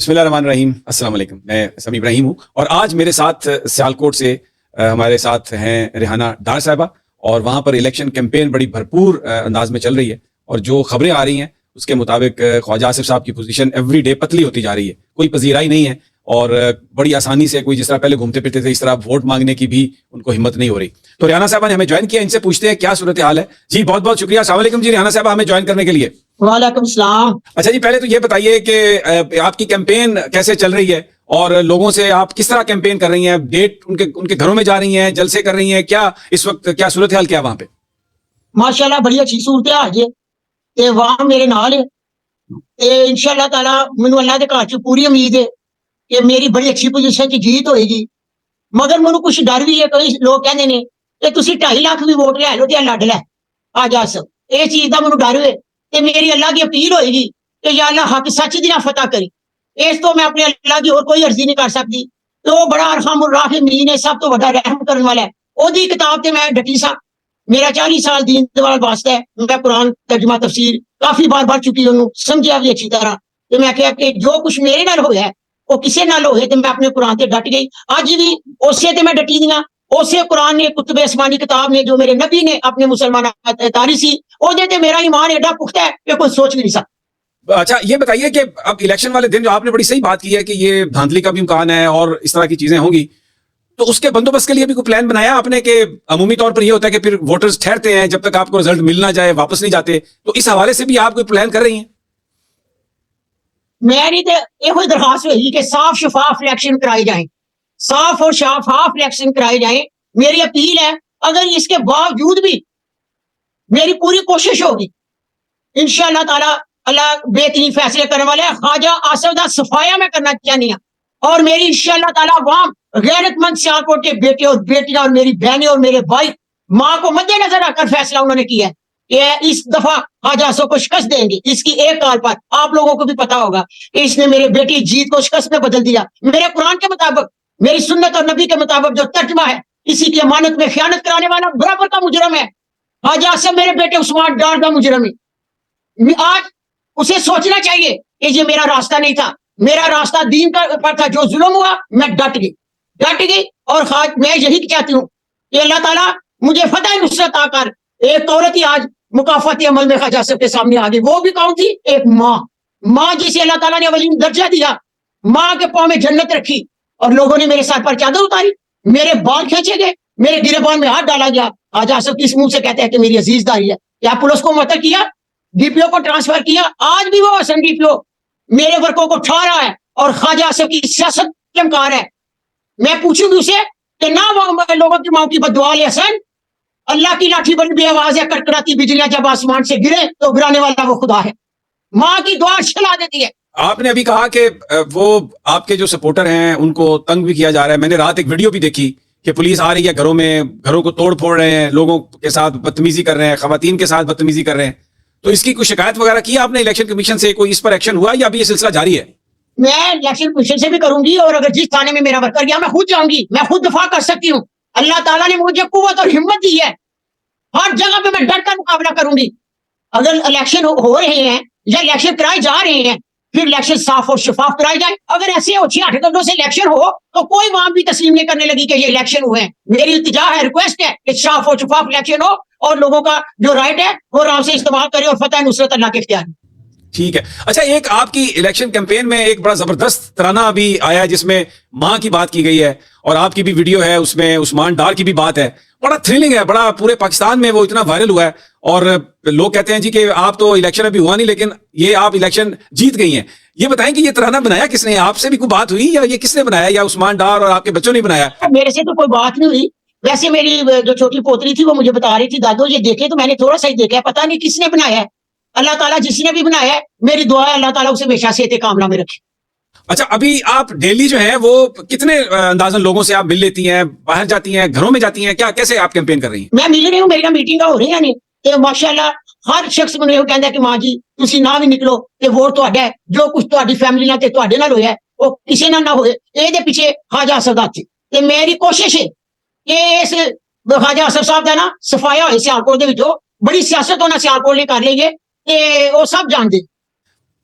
بسم اللہ الرحمن الرحیم، السلام علیکم. میں سمی ابراہیم ہوں اور آج میرے ساتھ سیالکوٹ سے ہمارے ساتھ ہیں ریحانہ ڈار صاحبہ، اور وہاں پر الیکشن کیمپین بڑی بھرپور انداز میں چل رہی ہے، اور جو خبریں آ رہی ہیں اس کے مطابق خواجہ آصف صاحب کی پوزیشن ایوری ڈے پتلی ہوتی جا رہی ہے، کوئی پذیرائی نہیں ہے، اور بڑی آسانی سے کوئی جس طرح پہلے گھومتے پھرتے تھے اس طرح ووٹ مانگنے کی بھی ان کو ہمت نہیں ہو رہی. تو ریحانہ صاحبہ نے ہمیں جوائن کیا، ان سے پوچھتے ہیں کیا صورتحال ہے. جی بہت بہت شکریہ. السلام علیکم جی ریحانہ صاحبہ، ہمیں جوائن کرنے کے لیے. وعلیکم السلام. اچھا جی، پہلے تو یہ بتائیے کہ آپ کی کیمپین کیسے چل رہی ہے اور لوگوں سے آپ کس طرح کیمپین کر رہی ہیں؟ ڈیٹ ان کے گھروں میں جا رہی ہیں، جلسے کر رہی ہیں، کیا اس وقت کیا صورتحال کیا وہاں پہ؟ ماشاءاللہ بڑی اچھی صورتحال ہے تے وہاں میرے نال ہے تے انشاءاللہ تعالی مینوں اللہ دے گھر چ پوری امید ہے کہ میری بڑی اچھی پوزیشن چ جیت ہوئے گی. مگر مینوں کچھ ڈر بھی ہے، کئی لوگ کہندے نے کہ تسی 2.5 لاکھ بھی ووٹ لے لو تے لڑ لے آ جا سب. اے چیز دا مینوں ڈر ہے تے میری اللہ کی اپیل ہوئے گی کہ یا اللہ حق سچ دی نہ فتح کری. اس تو میں اپنے اللہ کی اور کوئی عرضی نہیں کر سکتی. تو بڑا ارحم الراحمین ہے، سب تو بڑا رحم کرنے والا ہے. او دی کتاب تے میں ڈٹی سا. میرا 40 سال دین دوال واسطہ ہے، میں قرآن ترجمہ تفسیر کافی بار پڑھ چکی ہوں، سمجھا بھی اچھی طرح. تو میں کہا کہ جو کچھ میرے نال ہویا ہے وہ کسے نال ہوئے تے میں اپنے قرآن تے ڈٹ گئی. اج بھی اسے تے میں ڈٹی دیاں، اسے قرآن نے کتب آسمانی کتاب نے جو میرے نبی نے اپنے مسلمانوں اتاری سی، او دے تے میرا ایمان ایڈا پختہ ہے کہ کوئی سوچ بھی نہیں سکتا. اچھا یہ بتائیے کہ اب الیکشن والے دن جو آپ نے بڑی صحیح بات کی ہے کہ یہ دھاندلی کا بھی امکان ہے اور اس طرح کی چیزیں ہوں گی، تو اس کے بندوبست کے لیے بھی کوئی پلان بنایا آپ نے؟ کہ عمومی طور پر یہ ہوتا ہے کہ پھر ووٹرز ٹھہرتے ہیں جب تک آپ کو رزلٹ مل نہ جائے، واپس نہیں جاتے، تو اس حوالے سے بھی آپ کوئی پلان کر رہی ہیں؟ میری تے یہ درخواست ہوئی کہ صاف شفاف الیکشن کرائے جائیں، صاف اور شفاف الیکشن کرائے جائیں. میری اپیل ہے اگر اس کے باوجود بھی میری پوری کوشش ہوگی انشاءاللہ تعالی اللہ بہترین فیصلے کرنے والے ہیں. خواجہ آصف دا صفایا میں کرنا چاہنی ہوں، اور میری انشاءاللہ تعالی عوام غیرت مند سیالکوٹ کے بیٹے اور بیٹیاں اور میری بہنیں اور میرے بھائی ماں کو مد نظر رکھ کر فیصلہ انہوں نے کیا ہے کہ اس دفعہ خواجہ آصف کو شکست دیں گے. اس کی ایک کال پر آپ لوگوں کو بھی پتا ہوگا کہ اس نے میرے بیٹی جیت کو شکست میں بدل دیا. میرے قرآن کے مطابق، میری سنت اور نبی کے مطابق جو ترجمہ ہے، اسی کی امانت میں خیانت کرانے والا برابر کا مجرم ہے. خواجہ آصف میرے بیٹے عثمان ڈار کا مجرم ہے. آج اسے سوچنا چاہیے کہ یہ میرا راستہ نہیں تھا، میرا راستہ دین کا پر تھا. جو ظلم ہوا میں ڈٹ گئی. اور میں یہی چاہتی ہوں کہ اللہ تعالیٰ مجھے فتح نصرت آ کر ایک عورت ہی آج مکافاتی عمل میں خواجہ آصف کے سامنے آ گئی. وہ بھی کون تھی؟ ایک ماں جسے اللہ تعالیٰ نے اولین درجہ دیا، ماں کے پاؤں میں جنت رکھی، اور لوگوں نے میرے ساتھ پر چادر اتاری، میرے بال کھینچے گئے، میرے گریبان میں ہاتھ ڈالا گیا. خواجہ آصف کس منہ سے کہتے ہیں کہ میری عزیز داری ہے؟ کیا پولیس کو مطلب کیا، ڈی پی او کو ٹرانسفر کیا؟ آج بھی وہ حسن ڈی پی او میرے ورکوں کو ٹھا رہا ہے اور خواجہ آصف کی سیاست کے امکار ہے. میں پوچھوں گی اسے کہ نہ وہ لوگوں کی ماں کی بددعا ہے حسن، اللہ کی لاٹھی بن بے آواز ہے، کڑکڑاتی بجلیاں جب آسمان سے گرے تو گرانے والا وہ خدا ہے. ماں کی دعا چلا دیتی ہے. آپ نے ابھی کہا کہ وہ آپ کے جو سپورٹر ہیں ان کو تنگ بھی کیا جا رہا ہے. میں نے رات ایک ویڈیو بھی دیکھی کہ پولیس آ رہی ہے گھروں میں، گھروں کو توڑ پھوڑ رہے ہیں، لوگوں کے ساتھ بدتمیزی کر رہے ہیں، خواتین کے ساتھ بدتمیزی کر رہے ہیں. تو اس کی کوئی شکایت وغیرہ کی آپ نے الیکشن کمیشن سے؟ کوئی اس پر ایکشن ہوا یا ابھی یہ سلسلہ جاری ہے؟ میں الیکشن کمیشن سے بھی کروں گی، اور اگر جس تھانے میں میرا ورکر گیا میں خود جاؤں گی، میں خود دفاع کر سکتی ہوں. اللہ تعالیٰ نے مجھے قوت اور ہمت دی ہے، ہر جگہ پہ میں ڈٹ کر مقابلہ کروں گی. اگر الیکشن ہو رہے ہیں یا الیکشن کرائے جا رہے ہیں، پھر الیکشن صاف اور شفاف کرائی جائے. اگر ایسے اچھی ہٹ گردوں سے الیکشن ہو تو کوئی وہاں بھی تسلیم نہیں کرنے لگی کہ یہ الیکشن ہوئے ہیں. میری التجا ہے، ریکویسٹ ہے کہ صاف اور شفاف الیکشن ہو اور لوگوں کا جو رائٹ ہے وہ آرام سے استعمال کرے، اور فتح نصرت اللہ کے اختیار. ٹھیک ہے. اچھا ایک آپ کی الیکشن کیمپین میں ایک بڑا زبردست ترانہ ابھی آیا ہے جس میں ماں کی بات کی گئی ہے، اور آپ کی بھی ویڈیو ہے اس میں عثمان ڈار کی بھی بات ہے. بڑا تھرلنگ ہے، بڑا پورے پاکستان میں وہ اتنا وائرل ہوا ہے، اور لوگ کہتے ہیں جی کہ آپ تو الیکشن ابھی ہوا نہیں لیکن یہ آپ الیکشن جیت گئی ہیں. یہ بتائیں کہ یہ ترانہ بنایا کس نے؟ آپ سے بھی کوئی بات ہوئی یا یہ کس نے بنایا، یا عثمان ڈار اور آپ کے بچوں نے بنایا؟ میرے سے تو کوئی بات نہیں ہوئی. ویسے میری جو چھوٹی پوتری تھی وہ مجھے بتا رہی تھی دادو یہ دیکھے، تو میں نے تھوڑا سا ہی دیکھا، پتہ نہیں کس نے بنایا ہے. اللہ تعالیٰ جس نے بھی بنایا ہے، میری دعا ہے اللہ تعالیٰ اسے ہمیشہ صحت کاملہ میں رکھے. اچھا ابھی آپ ڈیلی جو ہے وہ کتنے اندازن لوگوں سے آپ مل لیتی ہیں، باہر جاتی ہیں، گھروں میں جاتی ہیں، کیا کیسے آپ کیمپین کر رہی ہیں؟ میں مل رہی ہوں، میری میٹنگ ہو رہی ہیں کہ ماشاءاللہ ہر شخص مجھے کہتا ہے کہ ماں جی تسی نہ بھی نکلو کہ ووٹ تہاڈا ہے، جو کچھ تہاڈی فیملی نال تے تہاڈے نال ہویا ہے وہ کسی نال نہ ہوئے. اے دے پیچھے خواجہ آصف دا تے میری کوشش ہے کہ اس خواجہ آصف صاحب دا نا صفایا ہوئے سیالکوٹ دے وچوں. بڑی سیاست ہونا سیالکوٹ نے کر لئی ہے تے وہ سب جان دے.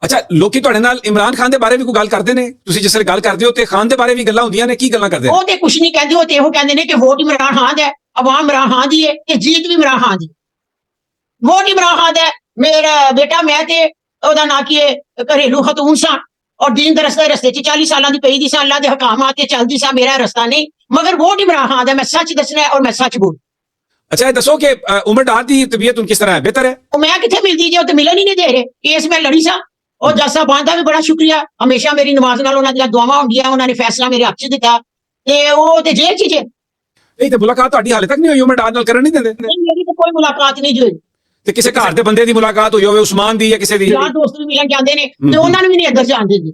ਅੱਛਾ, ਲੋਕੀ ਤੁਹਾਡੇ ਨਾਲ ਇਮਰਾਨ ਖਾਨ ਦੇ ਬਾਰੇ ਵੀ ਕੋਈ ਗੱਲ ਕਰਦੇ ਨੇ? ਤੁਸੀਂ ਜਿਸ ਵੇਲੇ ਗੱਲ ਕਰਦੇ ਹੋ ਤੇ ਖਾਨ ਦੇ ਬਾਰੇ ਵੀ ਗੱਲਾਂ ਹੁੰਦੀਆਂ ਨੇ, ਕੀ ਗੱਲਾਂ ਕਰਦੇ ਨੇ? ਉਹ ਤੇ ਕੁਛ ਨਹੀਂ ਕਹਿੰਦੇ, ਉਹ ਤੇ ਇਹੋ ਕਹਿੰਦੇ ਨੇ ਕਿ ਵੋਟ ਇਮਰਾਨ ਖਾਨ ਦਾ ਹੈ, ਆਵਾਮ ਇਮਰਾਨ ਖਾਨ ਦੀ ਹੈ ਤੇ ਜੀਤ ਵੀ ਇਮਰਾਨ ਖਾਨ ਦੀ। ਵੋਟ ਇਮਰਾਨ ਖਾਨ ਦਾ ਹੈ। ਮੇਰਾ ਬੇਟਾ ਮੈਂ ਤੇ ਉਹਦਾ ਨਾਂ ਕੀ ਹੈ, ਘਰੇਲੂ ਖਤੂਨ ਸਾਂ ਔਰ ਦੀਨ ਦੇ ਰਸਤੇ 'ਚ 40 ਸਾਲਾਂ ਦੀ ਪਈ ਦੀ ਸਾਂ, ਅੱਲਾ ਦੇ ਹਕਾਮਾਂ ਤੇ ਚੱਲਦੀ ਸਾਂ, ਮੇਰਾ ਰਸਤਾ ਨਹੀਂ, ਮਗਰ ਵੋਟ ਇਮਰਾਨ ਖਾਨ ਦਾ। ਮੈਂ ਸੱਚ ਦੱਸਣਾ ਹੈ ਔਰ ਮੈਂ ਸੱਚ ਬੋਲ। ਅੱਛਾ, ਇਹ ਦੱਸੋ ਕਿ ਉਮਰ ਡਾਰ ਦੀ ਤਬੀਅਤ ਹੁਣ ਕਿਸ ਤਰ੍ਹਾਂ ਹੈ? ਬਿਹਤਰ ਹੈ? ਉਹ ਮੈਂ ਕਿੱਥੇ ਮਿਲਦੀ ਜੇ, ਉਹ ਤੇ ਮਿਲਣ ਹੀ ਨਹੀਂ ਦੇ ਰਹੇ। ਕੇਸ ਮੈਂ ਲੜੀ ਸਾਂ ਔਰ ਜੱਜ ਸਾਹਿਬਾਨ ਦਾ ਵੀ ਬੜਾ ਸ਼ੁਕਰੀਆ, ਹਮੇਸ਼ਾ ਮੇਰੀ ਨਮਾਜ਼ ਨਾਲ ਉਹਨਾਂ ਦੀਆਂ ਦੁਆਵਾਂ ਹੁੰਦੀਆਂ, ਉਹਨਾਂ ਨੇ ਫੈਸਲਾ ਮੇਰੇ ਹੱਕ 'ਚ ਦਿੱਤਾ ਤੇ ਉਹ ਤੇ ਜੇਲ੍ਹ 'ਚ ਜੇ। ਨਹੀਂ ਤੇ ਮੁਲਾਕਾਤ ਤੁਹਾਡੀ ਹਾਲੇ ਤੱਕ ਨਹੀਂ ਹੋਈ, ਉਮਰ ਡਾਰ ਨਾਲ ਕਰਨ ਨਹੀਂ ਦਿੰਦੇ? ਨਹੀਂ, ਮੇਰੀ ਤਾਂ ਕੋਈ ਮੁਲਾਕਾਤ ਨਹੀਂ ਜੀ ਹੋਈ। ਤੇ ਕਿਸੇ ਘਰ ਦੇ ਬੰਦੇ ਦੀ ਮੁਲਾਕਾਤ ਹੋਈ ਹੋਵੇ, ਉਸਮਾਨ ਦੀ ਜਾਂ ਕਿਸੇ ਦੀ? ਯਾਰ ਦੋਸਤ ਵੀ ਮਿਲਣ ਜਾਂਦੇ ਨੇ ਤੇ ਉਹਨਾਂ ਨੂੰ ਵੀ ਨਹੀਂ ਅੰਦਰ ਜਾਣ ਦਿੰਦੇ।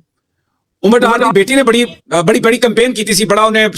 ਉਮਰ ਡਾਰ ਦੀ ਬੇਟੀ ਨੇ ਬੜੀ ਕੰਪੇਨ ਕੀਤੀ ਸੀ, ਬੜਾ ਉਹਨੇ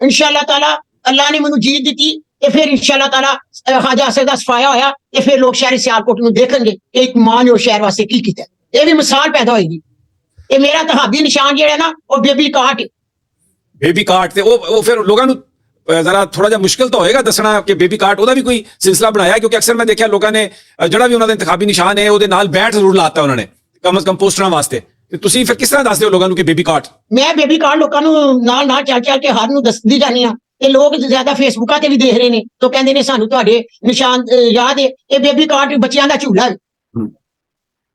ਇਨਸ਼ਾਅੱਲਾ ਤਾਲਾ ਅੱਲਾ ਨੇ ਮੈਨੂੰ ਜੀਤ ਦਿੱਤੀ ਤੇ ਫਿਰ ਇਨਸ਼ਾਅੱਲਾ ਤਾਲਾ ਖਾਜਾ ਅਸਦ ਦਾ ਸਫਾਇਆ ਹੋਇਆ ਤੇ ਫਿਰ ਲੋਕ ਸ਼ਹਿਰ ਸਿਆਲਕੋਟ ਨੂੰ ਦੇਖਣਗੇ ਕਿ ਇੱਕ ਮਾਂ ਨੇ ਉਹ ਸ਼ਹਿਰ ਵਾਸਤੇ ਕੀ ਕੀਤਾ। ਇਹ ਵੀ ਮਿਸਾਲ ਪੈਦਾ ਹੋਏਗੀ। ਇਹ ਮੇਰਾ ਤਹਾਬੀ ਨਿਸ਼ਾਨ ਜਿਹੜਾ ਨਾ ਉਹ ਬੇਬੀ ਕਾਟ ਹੈ। ਬੇਬੀ ਕਾਟ ਤੇ ਉਹ ਫਿਰ ਲੋਕਾਂ ਨੂੰ ਜ਼ਰਾ ਥੋੜਾ ਜਿਹਾ ਮੁਸ਼ਕਿਲ ਤਾਂ ਹੋਏਗਾ ਦੱਸਣਾ ਕਿ ਬੇਬੀ ਕਾਟ ਉਹਦਾ ਵੀ ਕੋਈ ਸਿਲਸਿਲਾ ਬਣਾਇਆ, ਕਿਉਂਕਿ ਅਕਸਰ ਮੈਂ ਦੇਖਿਆ ਲੋਕਾਂ ਨੇ ਜਿਹੜਾ ਵੀ ਉਹਨਾਂ ਦਾ ਇੰਤਖਾਬੀ ਨਿਸ਼ਾਨ ਹੈ ਉਹਦੇ ਨਾਲ ਬੈਟ ਜ਼ਰੂਰ ਲਾਤਾ ਉਹਨਾਂ ਨੇ, ਕਮ ਸੇ ਕਮ ਪੋਸਟਰਾਂ ਵਾਸਤੇ। ਤੇ ਤੁਸੀਂ ਫਿਰ ਕਿਸ ਤਰ੍ਹਾਂ ਦੱਸਦੇ ਹੋ ਲੋਕਾਂ ਨੂੰ ਕਿ ਬੇਬੀ ਕਾਟ? ਮੈਂ ਬੇਬੀ ਕਾਟ ਲੋਕਾਂ ਨੂੰ ਨਾਲ ਨਾਲ ਚੱਲ ਚੱਲ ਕੇ ਹਰ ਨੂੰ ਦੱਸਦੀ ਜਾਂਦੀ ਆ ਤੇ ਲੋਕ ਜ਼ਿਆਦਾ ਫੇਸਬੁੱਕਾਂ ਤੇ ਵੀ ਦੇਖ ਰਹੇ ਨੇ ਤਾਂ ਕਹਿੰਦੇ ਨੇ ਸਾਨੂੰ ਤੁਹਾਡੇ ਨਿਸ਼ਾਨ ਯਾਦ ਹੈ। ਇਹ ਬੇਬੀ ਕਾਟ ਬੱਚਿਆਂ ਦਾ ਝੂਲਾ ਹੈ।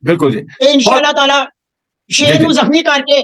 ਬਿਲਕੁਲ ਜੀ। ਇਹ ਇਨਸ਼ਾਅੱਲਾ ਤਾਲਾ ਸ਼ੇਰ ਨੂੰ ਜ਼ਖਮੀ ਕਰਕੇ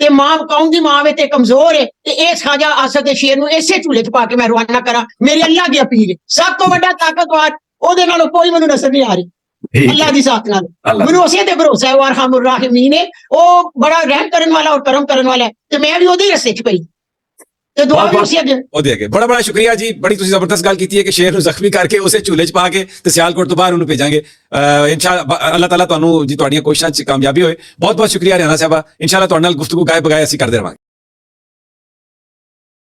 ਤੇ ਮਾਂ ਕੌਮ ਦੀ ਮਾਂ ਵੇ ਤੇ ਕਮਜ਼ੋਰ ਹੈ ਤੇ ਇਸ ਖਾਜਾ ਆਸਦ ਦੇ ਸ਼ੇਰ ਨੂੰ ਇਸੇ ਝੂਲੇ 'ਚ ਪਾ ਕੇ ਮੈਂ ਰਵਾਨਾ ਕਰਾਂ। ਮੇਰੀ ਅੱਲਾ ਦੀ ਅਪੀਲ ਹੈ, ਸਭ ਤੋਂ ਵੱਡਾ ਤਾਕਤਵਰ ਉਹਦੇ ਨਾਲੋਂ ਕੋਈ ਮੈਨੂੰ ਨਜ਼ਰ ਨਹੀਂ ਆ ਰਹੀ। ਅੱਲਾ ਦੀ ਜ਼ਾਤ ਨਾਲ ਮੈਨੂੰ ਉਸੇ ਤੇ ਭਰੋਸਾ ਹੈ। ਉਹ ਅਰਹਮੁਰ ਰਾਹਿਮੀਨ ਹੈ, ਉਹ ਬੜਾ ਰਹਿਮ ਕਰਨ ਵਾਲਾ ਔਰ ਕਰਮ ਕਰਨ ਵਾਲਾ ਹੈ ਤੇ ਮੈਂ ਵੀ ਉਹਦੇ ਰਸਤੇ 'ਚ ਪਈ ਤੇ ਦੁਆ ਵੀ ਉਸੇ ਅੱਗੇ। ਉਹਦੇ ਅੱਗੇ ਬੜਾ ਸ਼ੁਕਰੀਆ ਜੀ। ਬੜੀ ਤੁਸੀਂ ਜ਼ਬਰਦਸਤ ਗੱਲ ਕੀਤੀ ਹੈ ਕਿ ਸ਼ੇਰ ਨੂੰ ਜ਼ਖਮੀ ਕਰਕੇ ਉਸੇ ਝੂਲੇ 'ਚ ਪਾ ਕੇ ਤੇ ਸਿਆਲਕੋਟ ਤੋਂ ਬਾਹਰ ਉਹਨੂੰ ਭੇਜਾਂਗੇ। ਇਨਸ਼ਾਅੱਲਾ ਅੱਲਾਹ ਤਾਲਾ ਤੁਹਾਨੂੰ ਜੀ ਤੁਹਾਡੀਆਂ ਕੋਸ਼ਿਸ਼ਾਂ 'ਚ ਕਾਮਯਾਬੀ ਹੋਏ। ਬਹੁਤ ਸ਼ੁਕਰੀਆ ਰਿਆਨਾ ਸਾਹਿਬਾ। ਇਨਸ਼ਾਅੱਲਾ ਤੁਹਾਡੇ ਨਾਲ ਗੁਫ਼ਤਗੂ ਗਾਏ ਬਗਾਏ ਅਸੀਂ ਕਰਦੇ ਰਹਾਂਗੇ।